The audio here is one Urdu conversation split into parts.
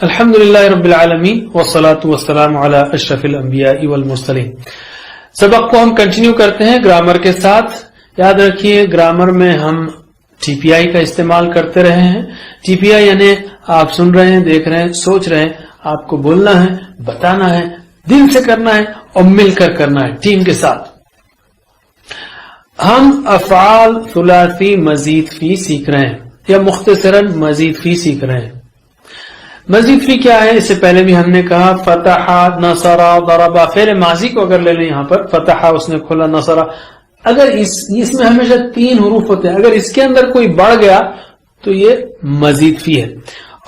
الحمدللہ رب العالمین والصلاة والسلام علی اشرف الانبیاء والمرسلین۔ سبق کو ہم کنٹینیو کرتے ہیں گرامر کے ساتھ۔ یاد رکھیے گرامر میں ہم ٹی پی آئی کا استعمال کرتے رہے ہیں۔ ٹی پی آئی یعنی آپ سن رہے ہیں، دیکھ رہے ہیں، سوچ رہے ہیں، آپ کو بولنا ہے، بتانا ہے، دل سے کرنا ہے اور مل کر کرنا ہے ٹیم کے ساتھ۔ ہم افعال ثلاثی مزید فی سیکھ رہے ہیں یا مختصراً مزید فی سیکھ رہے ہیں۔ مزید فی کیا ہے؟ اس سے پہلے بھی ہم نے کہا فتح، نصر، ضرب۔ فعل ماضی کو اگر لے لیں یہاں پر، فتح اس نے کھولا، نصر، اگر اس میں ہمیشہ 3 حروف ہوتے ہیں، اگر اس کے اندر کوئی بڑھ گیا تو یہ مزید فی ہے،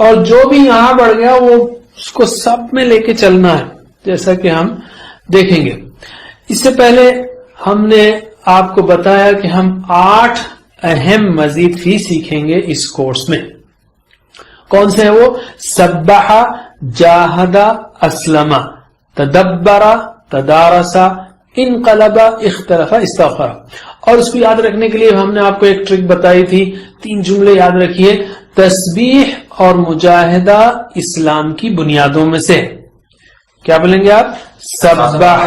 اور جو بھی یہاں بڑھ گیا وہ اس کو سب میں لے کے چلنا ہے، جیسا کہ ہم دیکھیں گے۔ اس سے پہلے ہم نے آپ کو بتایا کہ ہم 8 اہم مزید فی سیکھیں گے اس کورس میں۔ کون سے ہیں وہ؟ سبح، جاہد، اسلم، تدبر، تدارس، انقلب، اختلف، استغفر۔ اور اس کو یاد رکھنے کے لیے ہم نے آپ کو ایک ٹرک بتائی تھی، 3 جملے یاد رکھیے۔ تسبیح اور مجاہدہ اسلام کی بنیادوں میں سے۔ کیا بولیں گے آپ؟ سبح،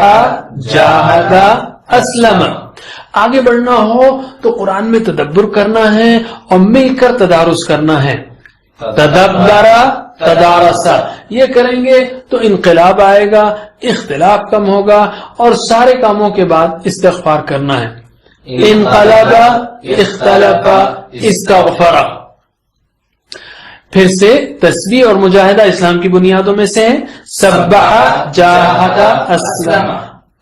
جاہد، اسلم۔ آگے بڑھنا ہو تو قرآن میں تدبر کرنا ہے اور مل کر تدارس کرنا ہے۔ تدبر، تدارس، یہ کریں گے تو انقلاب آئے گا، اختلاف کم ہوگا، اور سارے کاموں کے بعد استغفار کرنا ہے۔ انقلب، اختلف، استغفر۔ پھر سے تسبیح اور مجاہدہ اسلام کی بنیادوں میں سے ہے۔ سبح، جاہد، اسلم۔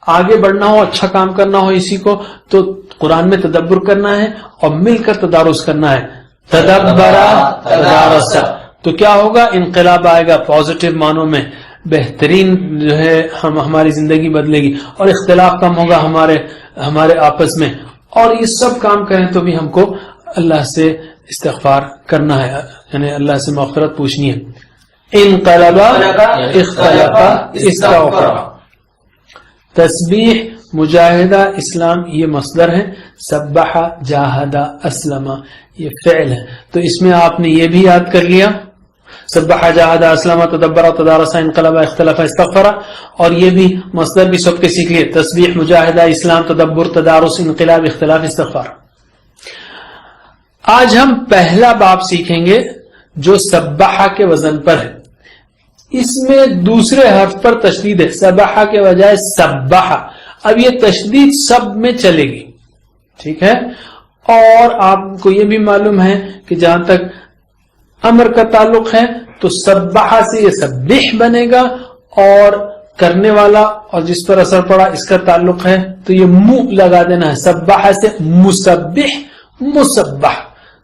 آگے بڑھنا ہو، اچھا کام کرنا ہو اسی کو، تو قرآن میں تدبر کرنا ہے اور مل کر تدارس کرنا ہے۔ تدبر، تدارس، تو کیا ہوگا؟ انقلاب آئے گا، پازیٹیو معنوں میں بہترین جو ہے ہماری زندگی بدلے گی، اور اختلاف کم ہوگا ہمارے آپس میں۔ اور یہ سب کام کریں تو بھی ہم کو اللہ سے استغفار کرنا ہے، یعنی اللہ سے مغفرت پوچھنی ہے۔ انقلب، اختلف، استغفر۔ تسبیح، مجاہدہ، اسلام یہ مصدر ہے، سبح، جاہد، اسلم یہ فعل ہے۔ تو اس میں آپ نے یہ بھی یاد کر لیا، سبح، جاہد، اسلم، تدبر، تدارس، انقلب، اختلف، استغفر، اور یہ بھی مصدر بھی سب کے سیکھ لیے، تسبیح، مجاہدہ، اسلام، تدبر، تدارس، انقلاب، اختلاف، استغفار۔ آج ہم پہلا باب سیکھیں گے جو سبح کے وزن پر ہے۔ اس میں دوسرے حرف پر تشدید ہے، سبح کے بجائے سبح۔ اب یہ تشدید سب میں چلے گی، ٹھیک ہے؟ اور آپ کو یہ بھی معلوم ہے کہ جہاں تک امر کا تعلق ہے تو سبح سے یہ سبح بنے گا، اور کرنے والا اور جس پر اثر پڑا اس کا تعلق ہے تو یہ منہ لگا دینا ہے، سبح سے مسبح، مسبح۔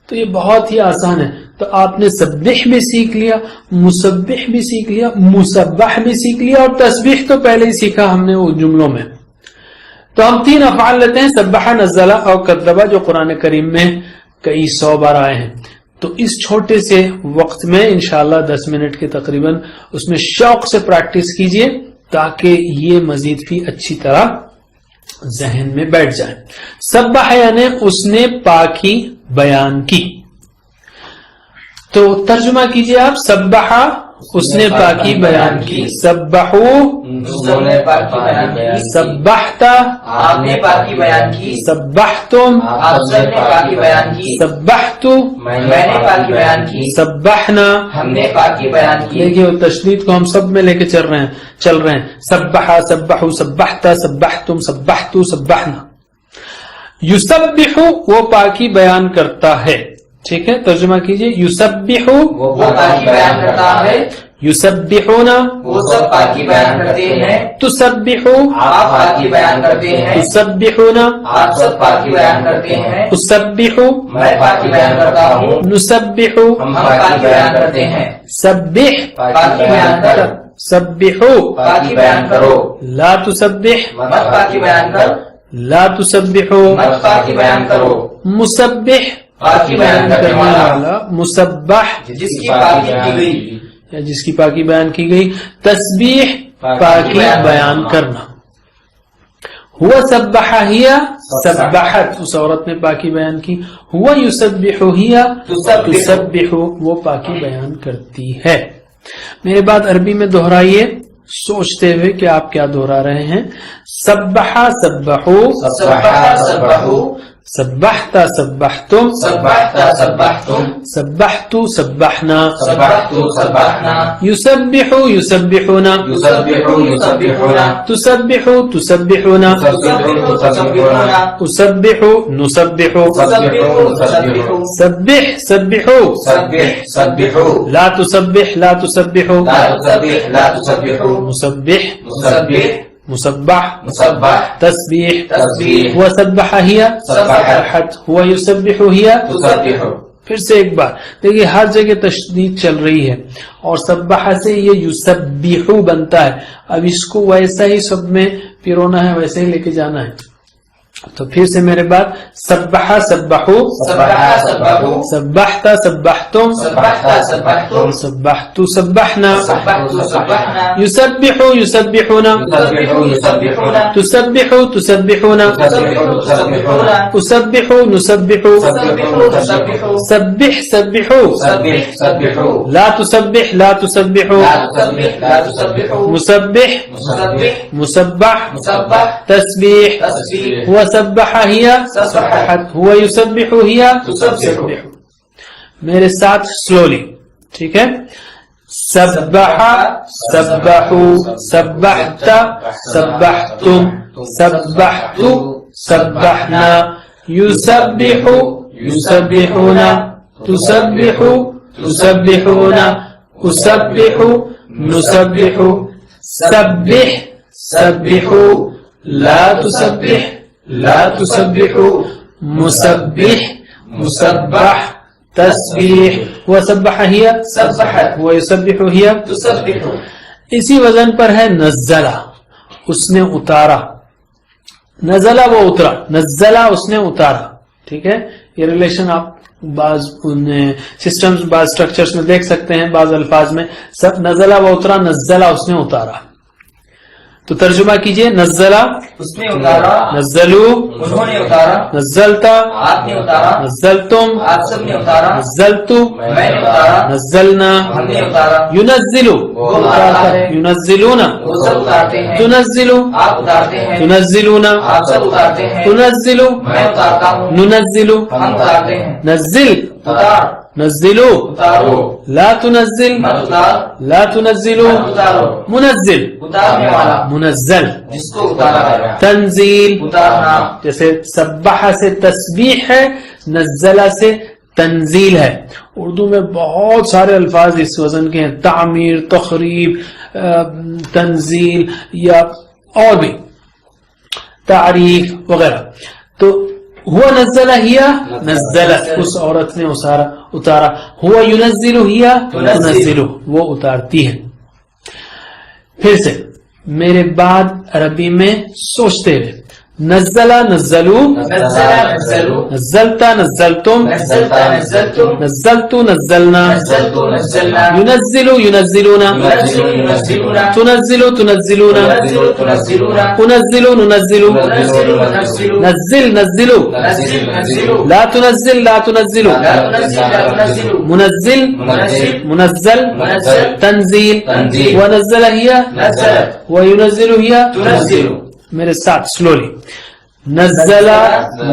تو یہ بہت ہی آسان ہے۔ تو آپ نے سبح بھی سیکھ لیا، مسبح بھی سیکھ لیا، مسبح بھی سیکھ لیا، اور تسبیح تو پہلے ہی سیکھا ہم نے وہ جملوں میں۔ تو ہم 3 افعال لیتے ہیں، سبح، نزل اور کذب، جو قرآن کریم میں کئی 100 بار آئے ہیں۔ تو اس چھوٹے سے وقت میں انشاءاللہ 10 منٹ کے تقریباً اس میں شوق سے پریکٹس کیجئے تاکہ یہ مزید بھی اچھی طرح ذہن میں بیٹھ جائے۔ سبح یعنی اس نے پاکی بیان کی۔ تو ترجمہ کیجئے آپ، سبح اس نے پاکی بیان کی، سبحو سبحت آپ نے پاکی بیان کی، سبحتم آپ سب نے پاکی بیان کی، سبحت میں نے پاکی بیان کی، سبحنا ہم نے پاکی بیان کی۔ دیکھیے وہ تشدید کو ہم سب میں لے کے چل رہے ہیں، سبح، سبحو، سبحت، سبحتم، سبحتو، سبحنا۔ یسبح وہ پاکی بیان کرتا ہے، ٹھیک ہے؟ ترجمہ کیجئے، یسبح وہ پاکی بیان کرتا ہے، یسبحون وہ سب پاکی بیان کرتے ہیں، تسبح آپ پاکی بیان کرتے ہیں، تسبحون آپ سب پاکی بیان کرتے ہیں، تسبح میں پاکی بیان کرتا ہوں، نسبح ہم پاکی بیان کرتے ہیں۔ سبح پاکی بیان کر، سبحوا پاکی بیان کرو، لا تسبح مت پاکی بیان کر، لا تسبحوا مت پاکی بیان کرو، مسبح پاکی بیان کرنے والا، مسبح جس کی پاکی کی گئی، یا جس کی پاکی بیان کی گئی، تسبیح پاکی بیان کرنا۔ ہوا سبح ہی سبحت اس عورت نے پاکی بیان کی، ہوا یسبح ہی تسبح وہ پاکی بیان کرتی ہے۔ میرے بعد عربی میں دہرائیے سوچتے ہوئے کہ آپ کیا دہرا رہے ہیں. سبحا سبحو سبح سبحو سبحت سبحتم سبحت سبحتم سبحت سبحنا سبحت سبحنا يسبح يسبحون يسبح يسبحون تسبح تسبحون تسبح تسبحون أسبح نسبح تسبح تسبح سبح سبحوا سبح سبحوا لا تسبح لا تسبحوا لا تسبح لا تسبحوا مسبح مسبح مسبح مسبح تسبيح تسبيح وسبح هي سبحت هو يسبح هي تسبح. پھر سے ایک بار دیکھیے ہر جگہ تشدید چل رہی ہے اور سبح سے یہ یسبح بنتا ہے. اب اس کو ویسا ہی سب میں پیرونا ہے, ویسے ہی لے کے جانا ہے. تو پھر سے میرے بعد سبح سبحو سبح سبحوا سبحت سبحتم سبحت سبحتم سبحت سبحنا سبحت سبحنا يسبح يسبحون يسبح يسبحون تسبح تسبحون تسبح تسبحون أسبح نسبح تسبح تسبحوا سبح سبحوا سبح سبحوا لا تسبح لا تسبحوا لا تسبح لا تسبحوا مسبح مسبح مسبح مسبح تسبيح تسبيح هو سبح هي سبحت هو يسبح هي تسبح. میرے ساتھ سلولی, ٹھیک ہے. سبح سبحوا سبحت سبحتم سبحت سبحنا يسبح يسبحون تسبح تسبحون أسبح نسبح سبح سبحوا لا تسبح لا تسبحوا مسبح مسبح تسبیح وسبح هي سبحت ويسبح هي تسبح. اسی وزن پر ہے نزلہ, اس نے اتارا. نزلہ وہ اترا, نزلہ اس نے اتارا, ٹھیک ہے. یہ ریلیشن آپ بعض سسٹمز بعض سٹرکچرز میں دیکھ سکتے ہیں, بعض الفاظ میں سب نزلہ وہ اترا, نزلہ اس نے اتارا. تو ترجمہ کیجئے. نزلہ اس نے اتارا, نزلو انہوں نے اتارا, نزلتا آپ نے اتارا, نزلتم آپ سب نے اتارا, نزلت میں نے اتارا, نزلنا ہم نے اتارا, ينزل وہ اتارتا ہے, ينزلون وہ سب اتارتے ہیں, تنزل آپ اتارتے ہیں, تنزلون آپ سب اتارتے ہیں, تنزل میں اتارتا ہوں, ننزل ہم اتارتے ہیں. نزل اتار, نزلوا اتارو, لا تنزل مت اتار, لا تنزلوا مت اتارو, منزل اتارنے والا, منزل جس کو اتارا گیا, تنزیل. اتارنا. جیسے سبح سے تسبیح ہے, نزلہ سے تنزیل ہے. اردو میں بہت سارے الفاظ اس وزن کے ہیں, تعمیر, تخریب, تنزیل یا اور بھی تعریف وغیرہ. تو ہوا نزلہ ہیا نزلت, اس عورت نے اتارا. ہوا ينزل ہیا تنزل, وہ اتارتی ہے. پھر سے میرے بعد عربی میں سوچتے ہوئے. نزلہ نزلو نزلہ نزلو, نزلتا نزلتم نزلتا نزلتم, نزلت نزلنا نزلت نزلنا, ينزل ينزلون ينزل ينزلون, تنزل تنزلون تنزل تنزلون, أنزل ننزل ننزل ننزل, نزل نزلوا نزل ننزل, لا تنزل لا تنزل لا تنزل لا تنزل, منزل منزل منزل منزل, تنزيل تنزيل, ونزل هي نزلت وينزل هي تنزل. میرے ساتھ سلولی. نزل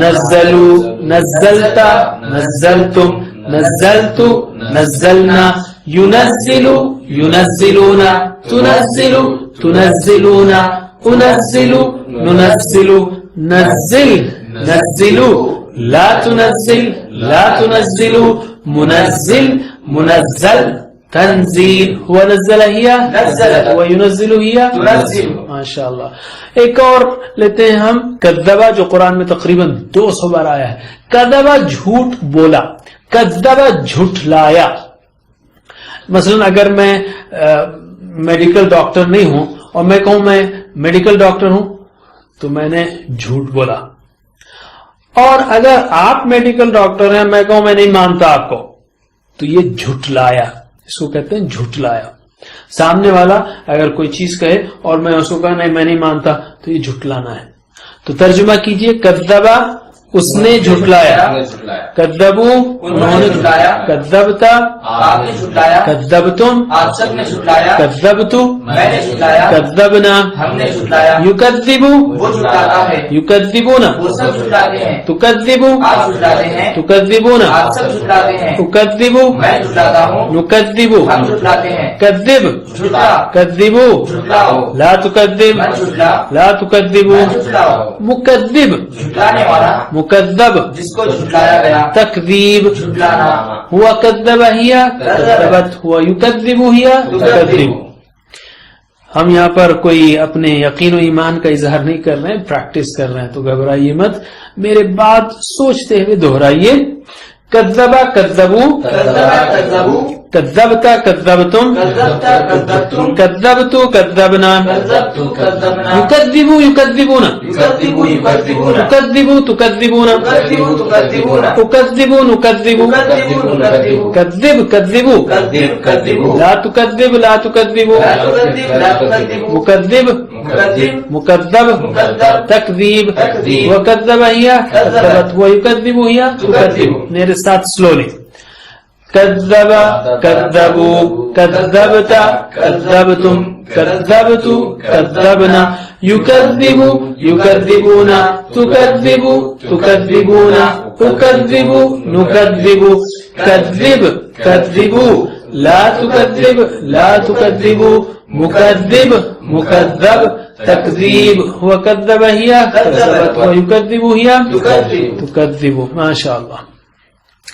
نزلوا نزلتا نزلتم نزلت نزلنا ينزل ينزلون تنزل تنزلون أنزل ننزل نزل نزلوا لا تنزل لا تنزل منزل منزل تنزیل. هو نزل هي نزلت, وينزل هي تنزل. ماشاء اللہ. ایک اور لیتے ہیں ہم. کذبہ جو قرآن میں تقریباً 200 بار آیا ہے. کذبہ جھوٹ بولا, کذبہ جھٹلایا. مثلا اگر میں میڈیکل ڈاکٹر نہیں ہوں اور میں کہوں میں میڈیکل ڈاکٹر ہوں تو میں نے جھوٹ بولا. اور اگر آپ میڈیکل ڈاکٹر ہیں, میں کہوں میں نہیں مانتا آپ کو, تو یہ جھٹلایا, اس کو کہتے ہیں جھٹلایا. سامنے والا اگر کوئی چیز کہے اور میں اس کو کہا نہیں میں نہیں مانتا, تو یہ جھٹلانا ہے. تو ترجمہ کیجئے. کذبہ اس نے جھٹلایا. کذبو انہوں نے جھٹلایا. کذبتا آپ نے جھٹلایا. کذبتم آپ سب نے جھٹلایا. کذبتو میں نے جھٹلایا. کذبنا ہم نے جھٹلایا. یکذبو وہ جھٹلاتا ہے. یکذبون وہ سب جھٹلاتے ہیں. تکذبو آپ جھٹلاتے ہیں. تکذبون آپ سب جھٹلاتے ہیں. اکذبو میں جھٹلاتا ہوں. نکذبو ہم جھٹلاتے ہیں. کذب جھٹلا. کذبو جھٹلاؤ. لا تکذب میں جھٹلا. لا تکذبو میں جھٹلاؤ. مکذب جھٹلانے والا مکذب جس کو جھٹلایا گیا. تکذیب جھٹلانا. ہوا کذب ہیا کذبت ہوا یکذب ہیا تکذب. ہم یہاں پر کوئی اپنے یقین و ایمان کا اظہار نہیں کر رہے ہیں، پریکٹس کر رہے ہیں، تو گھبرائیے مت، میرے بات سوچتے ہوئے دہرائیے. کذبا کذبو کذبا کذبو. کذبتا کذبتم کذبتا کذبتم. کذبتو کذبنا کذبتو کذبنا. یکذبو یکذبون یکذبو یکذبون. تکذبو تکذبون تکذبو تکذبون. اکذبو نکذبو تکذبو نکذبو. کذب کذبو کذب کذبو. لا تکذب لا تکذبو لا تکذب لا تکذبو. مکذب مکذب. مکذب مکذب. تکذیب تکذیب. وکذب ہیا کذبت ویکذب ہیا تکذب. میرے ساتھ سلولی. کذب کذبو کذبتا کذبتم کذبتو کذبنا یکذبو یکذبون تکذبو تکذبون اکذبو نکذبو کذب کذبو لا تکذب لا تکذبو مکذب مکذب تکذیب وکذب ہیا کذبت ویکذب ہیا تکذب. ماشاء اللہ.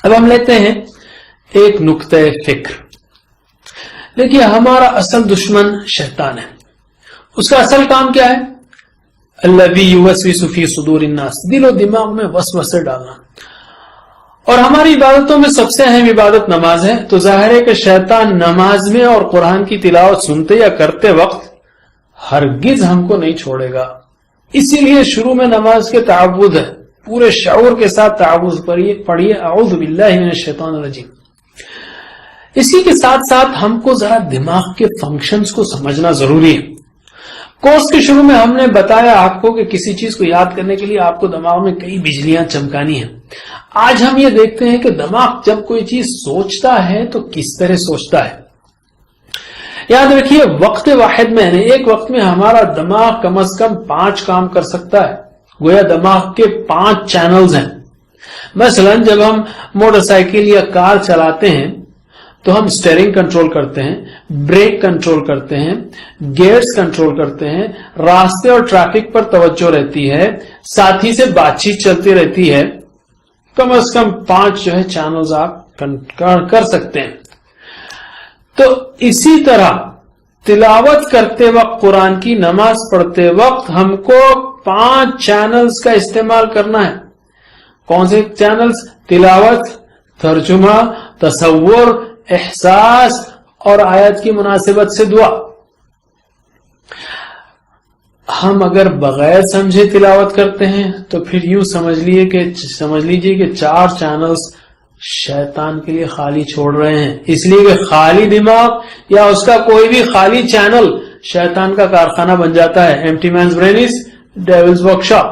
اب ہم لیتے ہیں ایک نقطہ فکر. دیکھیے ہمارا اصل دشمن شیطان ہے. اس کا اصل کام کیا ہے؟ الذی یوسوس فی صدور الناس، دل و دماغ میں وسوسے ڈالنا. اور ہماری عبادتوں میں سب سے اہم عبادت نماز ہے، تو ظاہر ہے کہ شیطان نماز میں اور قرآن کی تلاوت سنتے یا کرتے وقت ہرگز ہم کو نہیں چھوڑے گا. اسی لیے شروع میں نماز کے تعوذ ہے، پورے شعور کے ساتھ تعوذ پڑھیے، اعوذ باللہ من الشیطان الرجیم. اسی کے ساتھ ساتھ ہم کو ذرا دماغ کے فنکشنز کو سمجھنا ضروری ہے. کورس کے شروع میں ہم نے بتایا آپ کو کہ کسی چیز کو یاد کرنے کے لیے آپ کو دماغ میں کئی بجلیاں چمکانی ہیں. آج ہم یہ دیکھتے ہیں کہ دماغ جب کوئی چیز سوچتا ہے تو کس طرح سوچتا ہے. یاد رکھیے وقت واحد میں یعنی ایک وقت میں ہمارا دماغ کم از کم 5 کام کر سکتا ہے. گویا دماغ کے 5 چینلز ہیں. مثلا جب ہم موٹر سائیکل یا کار چلاتے ہیں تو ہم سٹیئرنگ کنٹرول کرتے ہیں، بریک کنٹرول کرتے ہیں، گیئرز کنٹرول کرتے ہیں، راستے اور ٹریفک پر توجہ رہتی ہے، ساتھی سے بات چیت چلتی رہتی ہے. کم از کم 5 جو ہے چینلز آپ کر سکتے ہیں. تو اسی طرح تلاوت کرتے وقت، قرآن کی نماز پڑھتے وقت ہم کو 5 چینلز کا استعمال کرنا ہے. کون سے چینلز؟ تلاوت، ترجمہ، تصور، احساس اور آیت کی مناسبت سے دعا. ہم اگر بغیر سمجھے تلاوت کرتے ہیں تو پھر یوں سمجھ لیجئے کہ 4 چینلز شیطان کے لیے خالی چھوڑ رہے ہیں. اس لیے کہ خالی دماغ یا اس کا کوئی بھی خالی چینل شیطان کا کارخانہ بن جاتا ہے. Empty means brain is devil's workshop.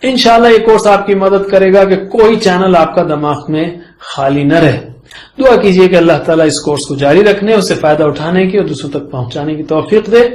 انشاءاللہ یہ کورس آپ کی مدد کرے گا کہ کوئی چینل آپ کا دماغ میں خالی نہ رہے. دعا کیجئے کہ اللہ تعالیٰ اس کورس کو جاری رکھنے، اس سے فائدہ اٹھانے کی اور دوسروں تک پہنچانے کی توفیق دے.